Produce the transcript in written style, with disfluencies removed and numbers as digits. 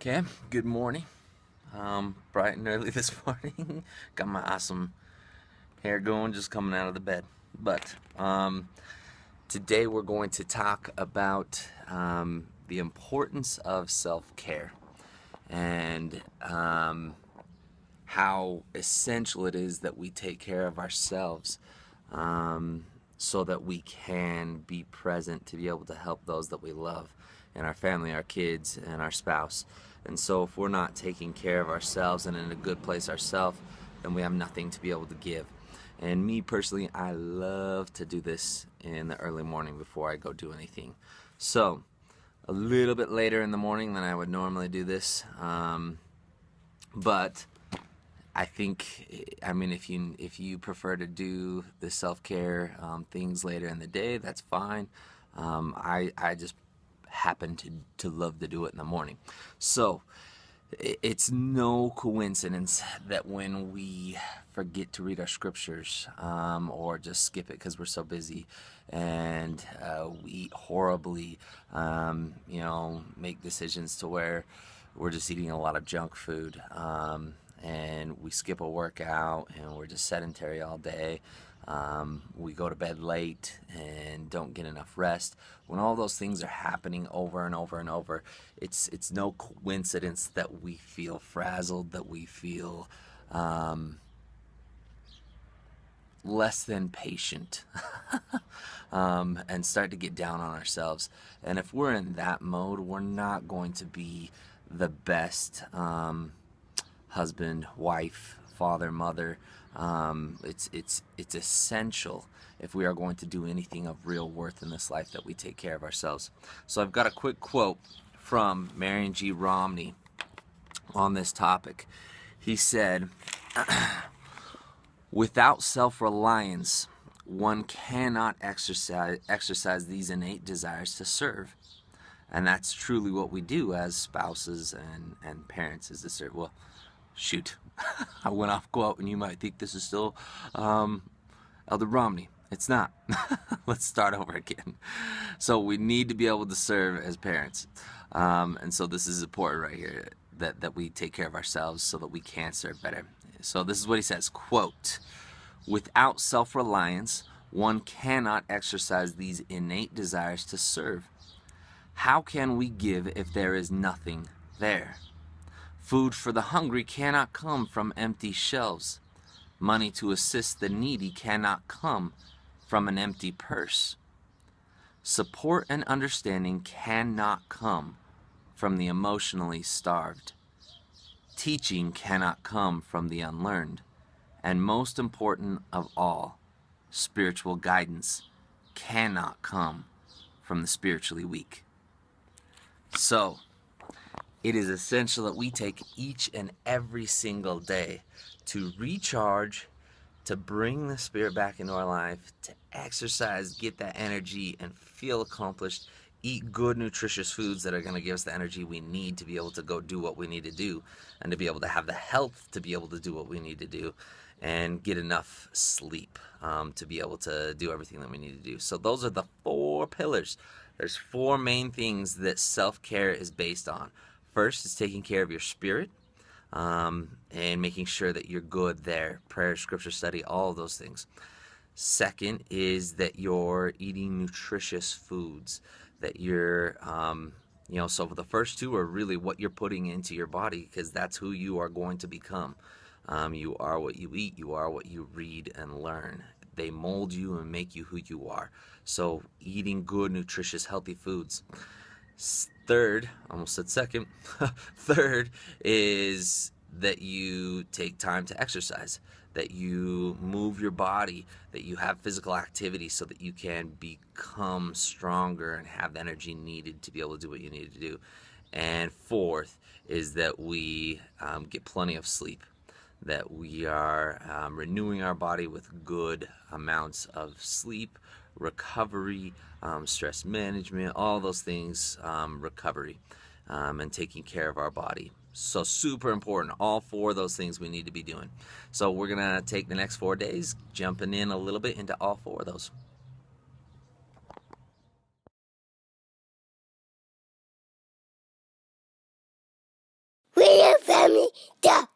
Okay, good morning. Bright and early this morning. Got my awesome hair going, just coming out of the bed. But today we're going to talk about the importance of self-care and how essential it is that we take care of ourselves so that we can be present to be able to help those that we love and our family, our kids, and our spouse. And so if we're not taking care of ourselves and in a good place ourselves, then we have nothing to be able to give. And me personally, I love to do this in the early morning before I go do anything. So a little bit later in the morning than I would normally do this, but I think, I mean, if you prefer to do the self-care things later in the day, that's fine. I just happen to love to do it in the morning. So it's no coincidence that when we forget to read our scriptures or just skip it because we're so busy and we eat horribly, make decisions to where we're just eating a lot of junk food, and we skip a workout and we're just sedentary all day. We go to bed late and don't get enough rest. When all those things are happening over and over and over, it's no coincidence that we feel frazzled, that we feel less than patient, and start to get down on ourselves. And if we're in that mode, we're not going to be the best husband, wife, father, mother. It's essential if we are going to do anything of real worth in this life that we take care of ourselves. So I've got a quick quote from Marion G. Romney on this topic. He said, "Without self-reliance, one cannot exercise these innate desires to serve." And that's truly what we do as spouses and parents, is to serve. Well, shoot, I went off quote, and you might think this is still Elder Romney. It's not. Let's start over again. So we need to be able to serve as parents. And so this is important right here, that we take care of ourselves so that we can serve better. So this is what he says, quote, "Without self-reliance, one cannot exercise these innate desires to serve. How can we give if there is nothing there? Food for the hungry cannot come from empty shelves. Money to assist the needy cannot come from an empty purse. Support and understanding cannot come from the emotionally starved. Teaching cannot come from the unlearned. And most important of all, spiritual guidance cannot come from the spiritually weak." So, it is essential that we take each and every single day to recharge, to bring the Spirit back into our life, to exercise, get that energy, and feel accomplished. Eat good, nutritious foods that are going to give us the energy we need to be able to go do what we need to do, and to be able to have the health to be able to do what we need to do, and get enough sleep to be able to do everything that we need to do. So those are the 4 pillars. There's 4 main things that self-care is based on. First is taking care of your spirit, and making sure that you're good there. Prayer, scripture study, all of those things. Second is that you're eating nutritious foods, that you're, so the first 2 are really what you're putting into your body, because that's who you are going to become. You are what you eat, you are what you read and learn. They mold you and make you who you are. So eating good, nutritious, healthy foods. Third, almost said second, third is that you take time to exercise, that you move your body, that you have physical activity so that you can become stronger and have the energy needed to be able to do what you need to do. And fourth is that we get plenty of sleep, that we are renewing our body with good amounts of sleep, recovery, stress management, all those things, recovery, and taking care of our body. So super important. All 4 of those things we need to be doing. So we're going to take the next 4 days, jumping in a little bit into all 4 of those. family, duh.